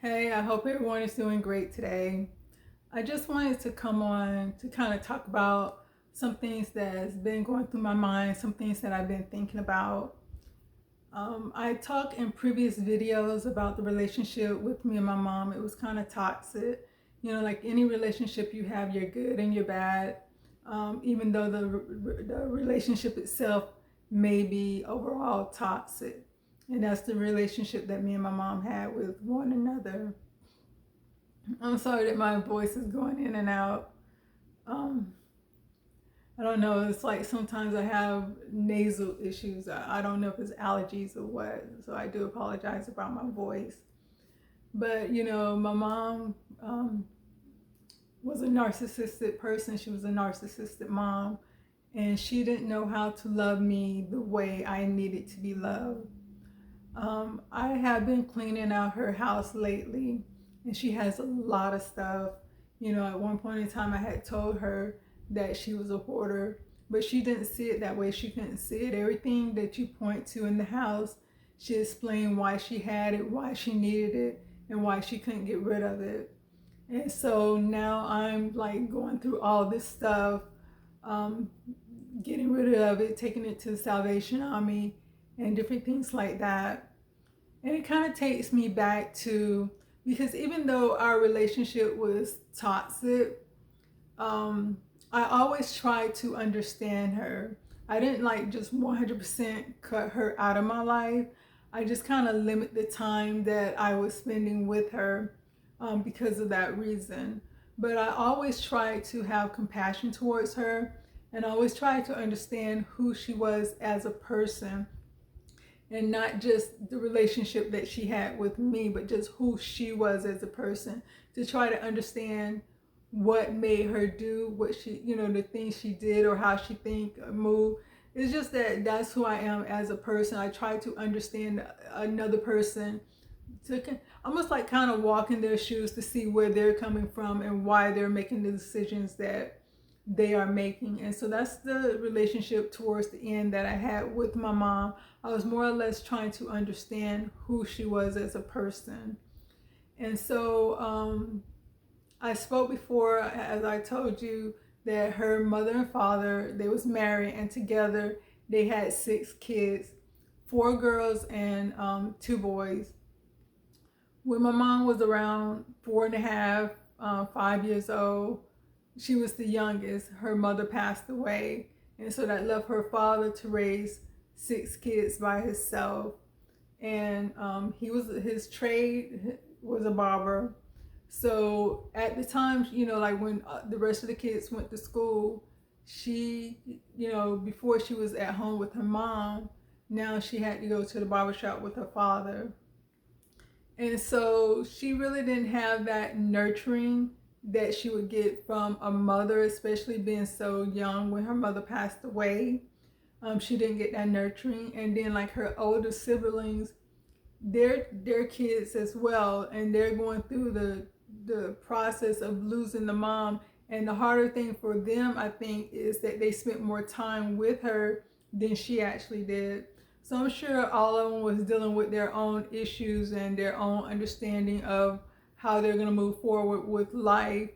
Hey, I hope everyone is doing great today. I just wanted to come on to kind of talk about some things that's been going through my mind, some things that I've been thinking about. I talked in previous videos about the relationship with me and my mom. It was kind of toxic. You know, like any relationship you have, you're good and you're bad. Even though the relationship itself may be overall toxic. And that's the relationship that me and my mom had with one another. I'm sorry that my voice is going in and out. Um, I don't know. It's like sometimes I have nasal issues. I don't know if it's allergies or what. So I do apologize about my voice. But, you know, my mom was a narcissistic person. She was a narcissistic mom. And she didn't know how to love me the way I needed to be loved. I have been cleaning out her house lately, and she has a lot of stuff. You know, at one point in time, I had told her that she was a hoarder, but she didn't see it that way. She couldn't see it. Everything that you point to in the house, she explained why she had it, why she needed it, and why she couldn't get rid of it. And so now I'm like going through all this stuff, um, getting rid of it, taking it to the Salvation Army, and different things like that. And it kind of takes me back to, because even though our relationship was toxic, I always tried to understand her. I didn't like just 100% cut her out of my life. I just kind of limit the time that I was spending with her because of that reason. But I always tried to have compassion towards her, and I always tried to understand who she was as a person, and not just the relationship that she had with me, but just who she was as a person, to try to understand what made her do what she, you know, the things she did or how she think or move. It's just that that's who I am as a person. I try to understand another person, to almost like kind of walk in their shoes to see where they're coming from and why they're making the decisions that they are making. And so that's the relationship towards the end that I had with my mom. I was more or less trying to understand who she was as a person. And so I spoke before, as I told you, that her mother and father, they was married, and together they had 6 kids, 4 girls and 2 boys. When my mom was around 4.5, 5 years old, she was the youngest. Her mother passed away, and so that left her father to raise 6 kids by himself. And his trade was a barber. So at the time, you know, like when the rest of the kids went to school, she, you know, before she was at home with her mom, now she had to go to the barbershop with her father. And so she really didn't have that nurturing that she would get from a mother, especially being so young when her mother passed away. She didn't get that nurturing. And then like her older siblings, their kids as well, and they're going through the process of losing the mom. And the harder thing for them, I think, is that they spent more time with her than she actually did. So I'm sure all of them was dealing with their own issues and their own understanding of how they're going to move forward with life.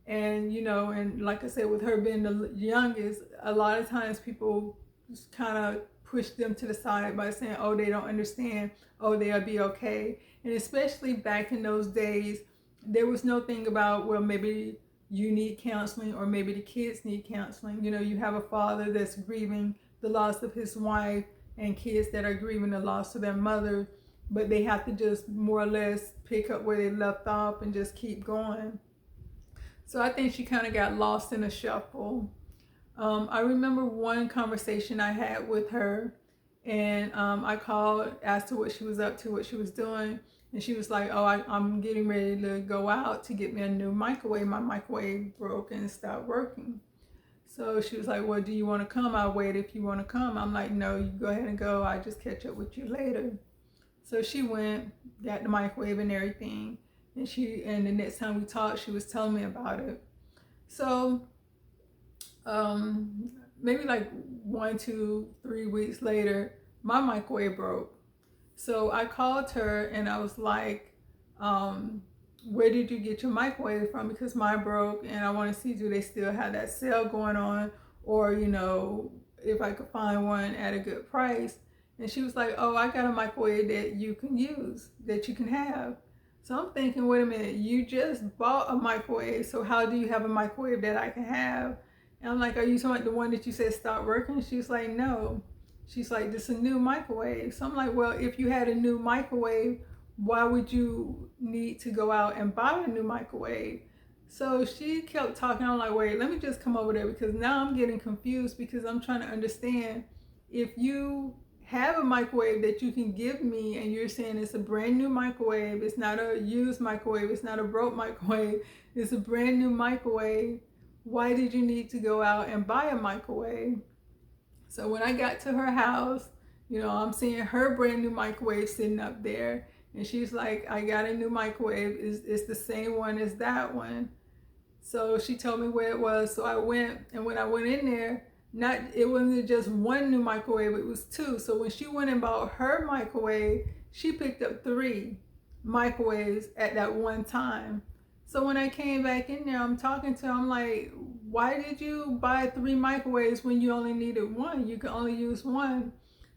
And, you know, and like I said, with her being the youngest, a lot of times people just kind of push them to the side by saying, oh, they don't understand, oh, they'll be okay. And especially back in those days, there was no thing about, well, maybe you need counseling or maybe the kids need counseling. You know, you have a father that's grieving the loss of his wife and kids that are grieving the loss of their mother, but they have to just more or less pick up where they left off and just keep going. So I think she kind of got lost in a shuffle. I remember one conversation I had with her, and I called, asked her what she was up to, what she was doing, and she was like, oh, I'm getting ready to go out to get me a new microwave. My microwave broke and stopped working. So she was like, well, do you want to come? I'll wait if you want to come. I'm like, no, you go ahead and go. I'll just catch up with you later. So she went, got the microwave and everything. And the next time we talked, she was telling me about it. So maybe like 1, 2, 3 weeks later, my microwave broke. So I called her and I was like, where did you get your microwave from? Because mine broke, and I want to see, do they still have that sale going on, or if I could find one at a good price. And she was like, oh, I got a microwave that you can use, that you can have. So I'm thinking, wait a minute, you just bought a microwave, so how do you have a microwave that I can have? And I'm like, are you talking about the one that you said stopped working? She's like, no. She's like, this is a new microwave. So I'm like, well, if you had a new microwave, why would you need to go out and buy a new microwave? So she kept talking. I'm like, wait, let me just come over there, because now I'm getting confused, because I'm trying to understand, if you have a microwave that you can give me and you're saying it's a brand new microwave, it's not a used microwave, it's not a broke microwave, it's a brand new microwave, why did you need to go out and buy a microwave? So when I got to her house, I'm seeing her brand new microwave sitting up there, and she's like, I got a new microwave, it's the same one as that one. So she told me where it was. So I went, and when I went in there, it wasn't just one new microwave, it was two. So when she went and bought her microwave, she picked up 3 microwaves at that one time. So when I came back in there, I'm talking to her, I'm like, why did you buy 3 microwaves when you only needed one? You could only use one.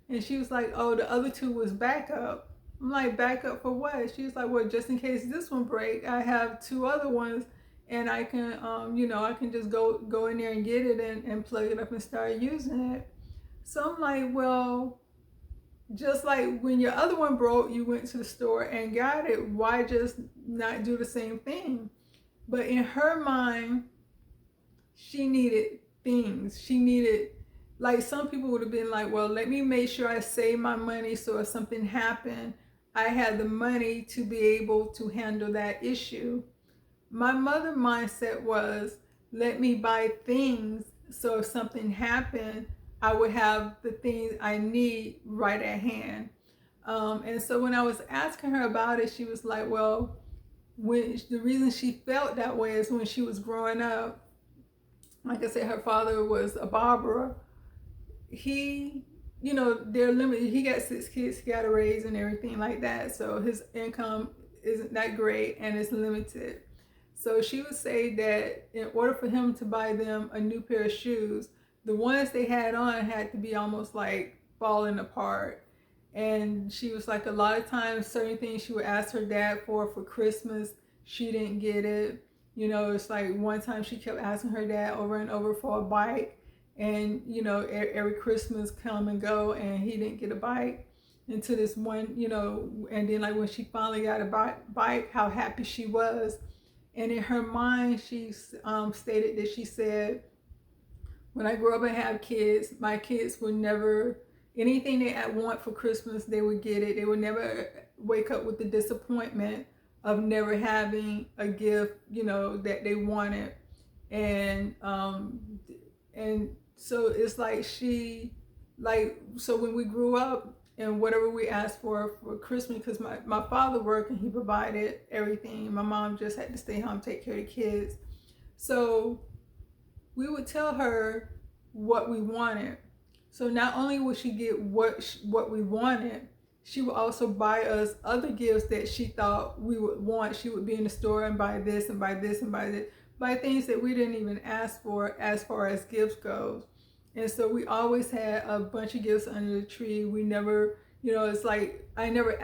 And she was like, oh, the other 2 was backup. I'm like, backup for what? She was like, well, just in case this one break, I have 2 other ones, and I can, I can just go in there and get it and plug it up and start using it. So I'm like, well, just like when your other one broke, you went to the store and got it, why just not do the same thing? But in her mind, she needed things. She needed, like, some people would have been like, well, let me make sure I save my money, so if something happened, I had the money to be able to handle that issue. My mother mindset was, let me buy things, so if something happened, I would have the things I need right at hand. And so when I was asking her about it, she was like, well, the reason she felt that way is when she was growing up, like I said, her father was a barber. They're limited. He got 6 kids, he got a raise and everything like that. So his income isn't that great, and it's limited. So she would say that in order for him to buy them a new pair of shoes, the ones they had on had to be almost like falling apart. And she was like, a lot of times, certain things she would ask her dad for Christmas, she didn't get it. It's like one time she kept asking her dad over and over for a bike, and every Christmas come and go, and he didn't get a bike. Until this one, and then like when she finally got a bike, how happy she was. And in her mind, she stated that she said, when I grow up and have kids, my kids would never, anything they want for Christmas, they would get it. They would never wake up with the disappointment of never having a gift, that they wanted. And so it's like so when we grew up, and whatever we asked for Christmas, because my father worked and he provided everything. My mom just had to stay home, take care of the kids. So we would tell her what we wanted. So not only would she get what we wanted, she would also buy us other gifts that she thought we would want. She would be in the store and buy this and buy this and buy this, buy things that we didn't even ask for as far as gifts goes. And so we always had a bunch of gifts under the tree. We never, it's like I never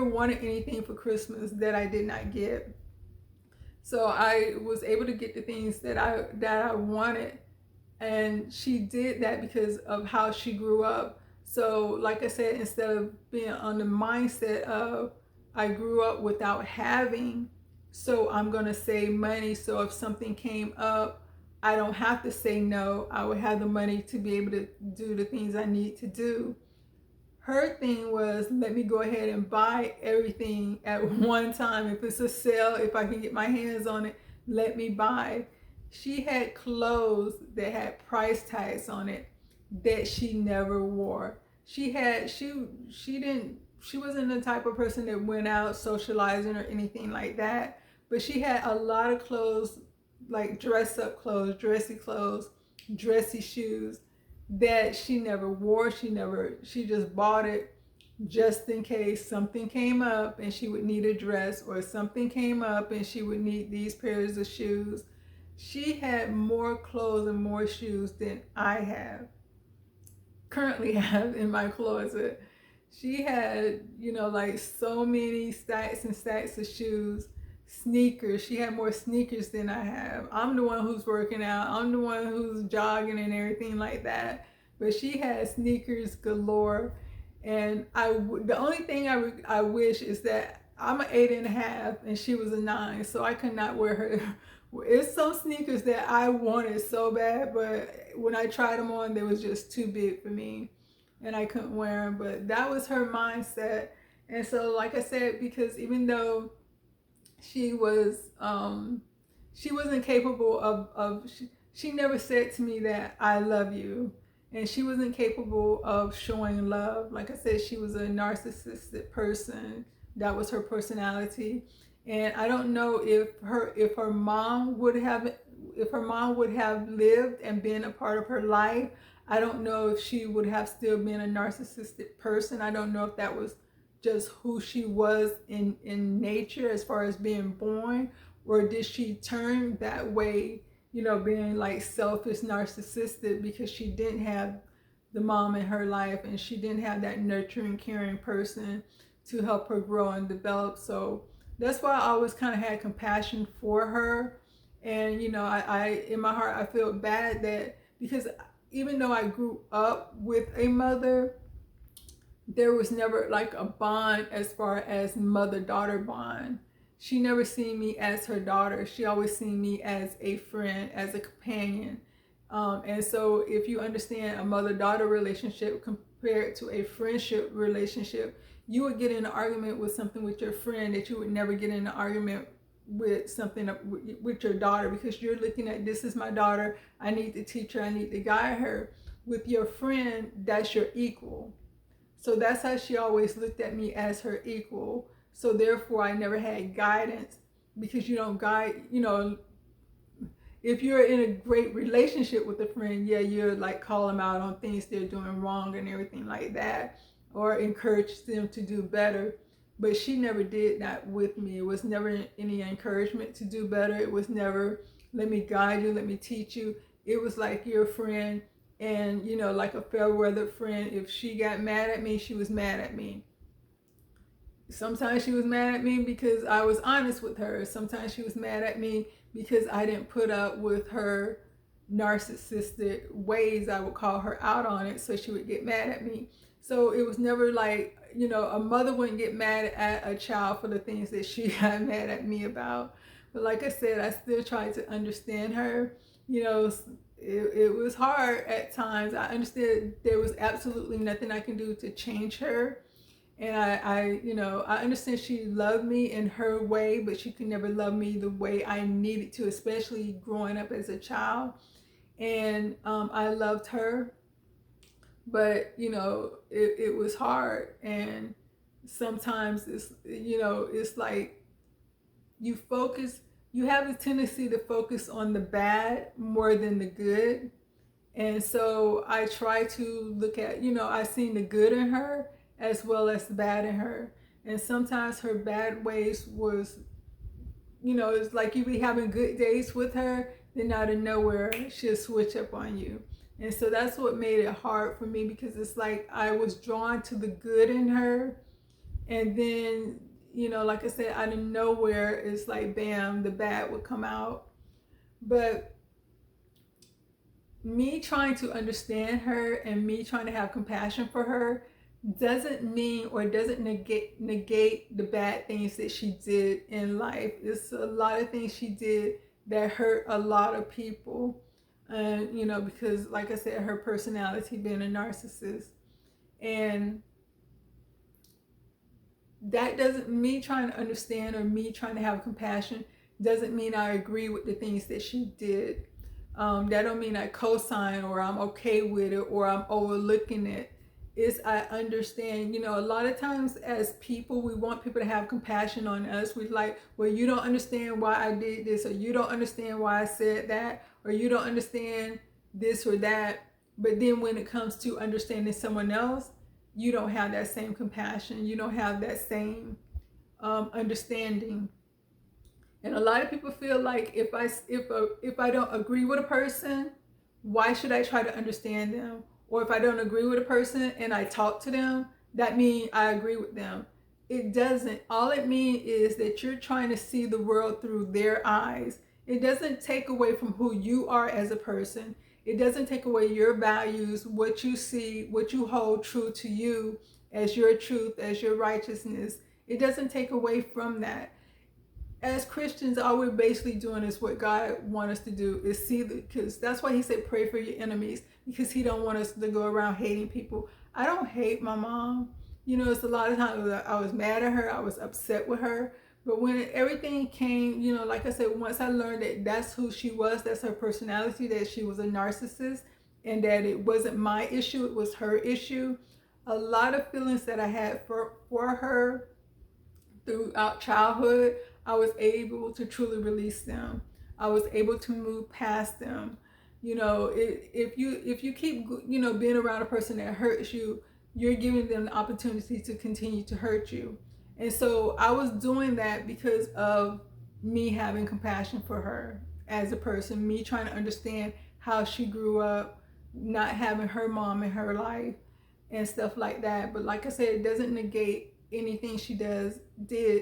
wanted anything for Christmas that I did not get. So I was able to get the things that I wanted. And she did that because of how she grew up. So like I said, instead of being on the mindset of I grew up without having, so I'm going to save money, so if something came up, I don't have to say no. I would have the money to be able to do the things I need to do. Her thing was, let me go ahead and buy everything at one time. If it's a sale, if I can get my hands on it, let me buy. She had clothes that had price tags on it that she never wore. She wasn't the type of person that went out socializing or anything like that, but she had a lot of clothes, like dress-up clothes, dressy clothes, dressy shoes that she never wore. She just bought it just in case something came up and she would need a dress, or something came up and she would need these pairs of shoes. She had more clothes and more shoes than I currently have in my closet. She had, like so many stacks and stacks of shoes. Sneakers. She had more sneakers than I have. I'm the one who's working out. I'm the one who's jogging and everything like that. But she had sneakers galore. And the only thing I wish is that I'm an 8.5 and she was a 9, so I could not wear her. It's some sneakers that I wanted so bad, but when I tried them on, they was just too big for me, and I couldn't wear them. But that was her mindset. And so, like I said, because even though she wasn't capable she never said to me that I love you, and she wasn't capable of showing love. Like I said, she was a narcissistic person. That was her personality. And I don't know if her mom would have lived and been a part of her life. I don't know if she would have still been a narcissistic person. I don't know if that was just who she was in nature as far as being born, or did she turn that way, being like selfish, narcissistic, because she didn't have the mom in her life and she didn't have that nurturing, caring person to help her grow and develop. So that's why I always kind of had compassion for her. And I in my heart, I feel bad that, because even though I grew up with a mother, there was never like a bond as far as mother-daughter bond. She never seen me as her daughter. She always seen me as a friend, as a companion. And so if you understand a mother-daughter relationship compared to a friendship relationship, you would get in an argument with something with your friend that you would never get in an argument with something with your daughter, because you're looking at, this is my daughter, I need to teach her, I need to guide her. With your friend, that's your equal. So that's how she always looked at me, as her equal. So therefore I never had guidance, because you don't guide, if you're in a great relationship with a friend, yeah, you're like call them out on things they're doing wrong and everything like that, or encourage them to do better. But she never did that with me. It was never any encouragement to do better. It was never, let me guide you, let me teach you. It was like, you're a friend, and like a fair weather friend. If she got mad at me, she was mad at me. Sometimes she was mad at me because I was honest with her. Sometimes she was mad at me because I didn't put up with her narcissistic ways. I would call her out on it, so she would get mad at me. So it was never like, a mother wouldn't get mad at a child for the things that she got mad at me about. But like I said, I still tried to understand her. It was hard at times. I understood there was absolutely nothing I can do to change her. And I understand she loved me in her way, but she could never love me the way I needed to, especially growing up as a child. And I loved her, but it was hard. And sometimes it's like you have a tendency to focus on the bad more than the good. And so I try to look at, I seen the good in her as well as the bad in her. And sometimes her bad ways was, it's like you be having good days with her, then out of nowhere she'll switch up on you. And so that's what made it hard for me, because it's like I was drawn to the good in her, and then like I said, out of nowhere it's like bam, the bad would come out. But me trying to understand her and me trying to have compassion for her doesn't mean, or doesn't negate the bad things that she did in life. It's a lot of things she did that hurt a lot of people. And because like I said, her personality, being a narcissist. And that doesn't, me trying to understand or me trying to have compassion doesn't mean I agree with the things that she did. That don't mean I co-sign or I'm okay with it or I'm overlooking it. Is I understand, a lot of times as people, we want people to have compassion on us. We like, well, you don't understand why I did this, or you don't understand why I said that, or you don't understand this or that. But then when it comes to understanding someone else, you don't have that same compassion. You don't have that same understanding. And a lot of people feel like if I don't agree with a person, why should I try to understand them? Or if I don't agree with a person and I talk to them, that means I agree with them. It doesn't. All it means is that you're trying to see the world through their eyes. It doesn't take away from who you are as a person. It doesn't take away your values, what you see, what you hold true to you as your truth, as your righteousness. It doesn't take away from that. As Christians, all we're basically doing is what God wants us to do, is see, because that's why he said pray for your enemies, because he don't want us to go around hating people. I don't hate my mom. You know, it's a lot of times I was mad at her, I was upset with her, but when everything came, you know, like I said, once I learned that that's who she was, that's her personality, that she was a narcissist, and that it wasn't my issue, it was her issue, a lot of feelings that I had for her throughout childhood, I was able to truly release them. I was able to move past them. You know, if you keep, you know, being around a person that hurts you, you're giving them the opportunity to continue to hurt you. And so I was doing that because of me having compassion for her as a person, me trying to understand how she grew up, not having her mom in her life and stuff like that. But like I said, it doesn't negate anything she did,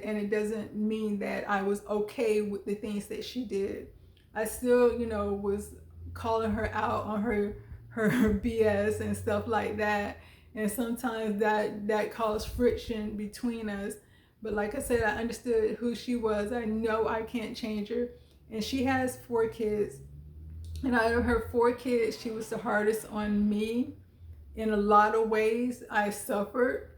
and it doesn't mean that I was okay with the things that she did. I still, you know, was calling her out on her BS and stuff like that, and sometimes that caused friction between us. But like I said, I understood who she was. I know I can't change her, and she has 4 kids, and out of her 4 kids, she was the hardest on me. In a lot of ways, I suffered.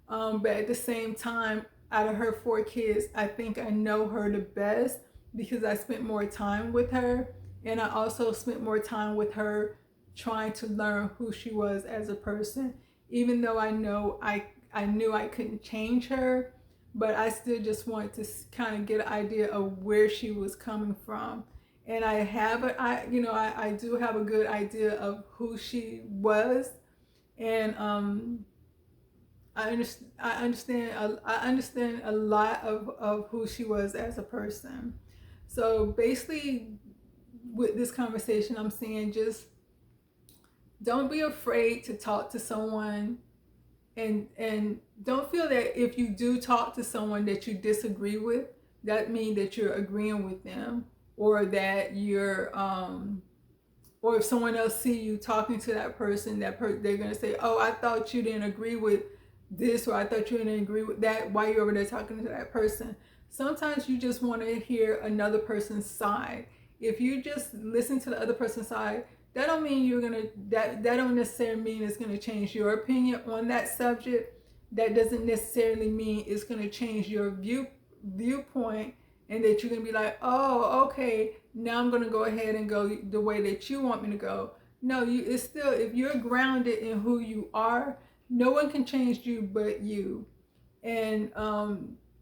But at the same time, out of her 4 kids, I think I know her the best because I spent more time with her. And I also spent more time with her trying to learn who she was as a person. Even though I knew I couldn't change her, but I still just wanted to kind of get an idea of where she was coming from. And I do have a good idea of who she was. And I understand a lot of who she was as a person. So basically, with this conversation, I'm saying just don't be afraid to talk to someone, and don't feel that if you do talk to someone that you disagree with, that means that you're agreeing with them, or that you're or if someone else see you talking to that person, they're gonna say, "Oh, I thought you didn't agree with this, or I thought you didn't agree with that. Why you over there talking to that person?" Sometimes you just want to hear another person's side. If you just listen to the other person's side, that don't mean that don't necessarily mean it's gonna change your opinion on that subject. That doesn't necessarily mean it's gonna change your viewpoint, and that you're gonna be like, "Oh, okay, now I'm gonna go ahead and go the way that you want me to go." No, it's still, if you're grounded in who you are, no one can change you but you. And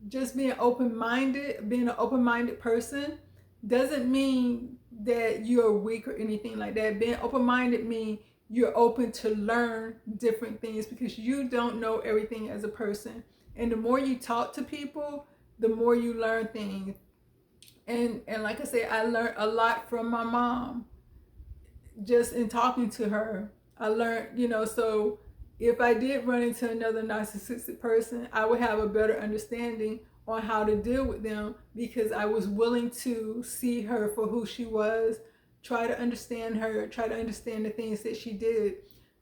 just being an open-minded person doesn't mean that you're weak or anything like that. Being open-minded means you're open to learn different things, because you don't know everything as a person. And the more you talk to people, the more you learn things. And like I said, I learned a lot from my mom just in talking to her. I learned, so if I did run into another narcissistic person, I would have a better understanding on how to deal with them, because I was willing to see her for who she was, try to understand her, try to understand the things that she did.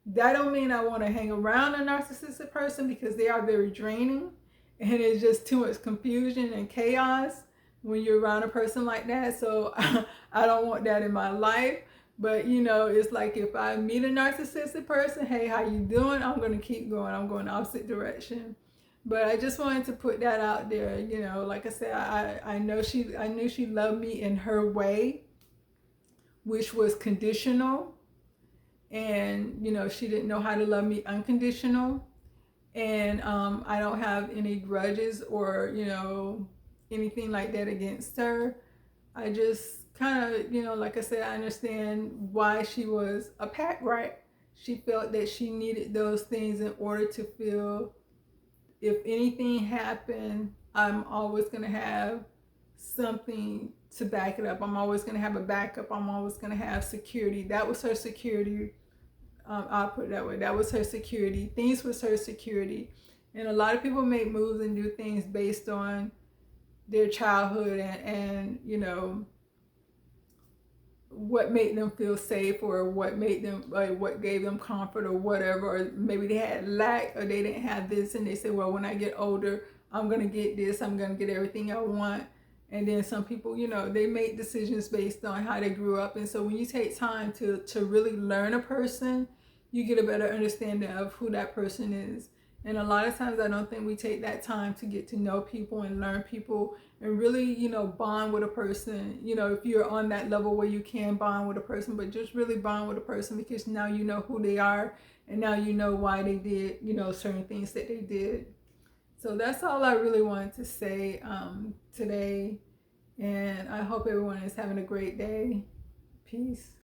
That don't mean I want to hang around a narcissistic person, because they are very draining, and it's just too much confusion and chaos when you're around a person like that. So I don't want that in my life. But it's like, if I meet a narcissistic person, hey, how you doing? I'm going to keep going. I'm going the opposite direction. But I just wanted to put that out there. Like I said, I knew she loved me in her way, which was conditional. And, she didn't know how to love me unconditional. And I don't have any grudges or, anything like that against her. I just kind of, like I said, I understand why she was a pack rat. She felt that she needed those things in order to feel if anything happened, I'm always going to have something to back it up. I'm always going to have a backup. I'm always going to have security. That was her security. I'll put it that way. That was her security. Things was her security. And a lot of people make moves and do things based on their childhood and you know, what made them feel safe, or what made them, like, what gave them comfort, or whatever. Or maybe they had lack, or they didn't have this, and they said, well, when I get older, I'm gonna get this, I'm gonna get everything I want. And then some people, you know, they make decisions based on how they grew up. And so when you take time to really learn a person, you get a better understanding of who that person is. And a lot of times I don't think we take that time to get to know people and learn people and really, you know, bond with a person. You know, if you're on that level where you can bond with a person, but just really bond with a person, because now you know who they are, and now you know why they did, you know, certain things that they did. So that's all I really wanted to say today. And I hope everyone is having a great day. Peace.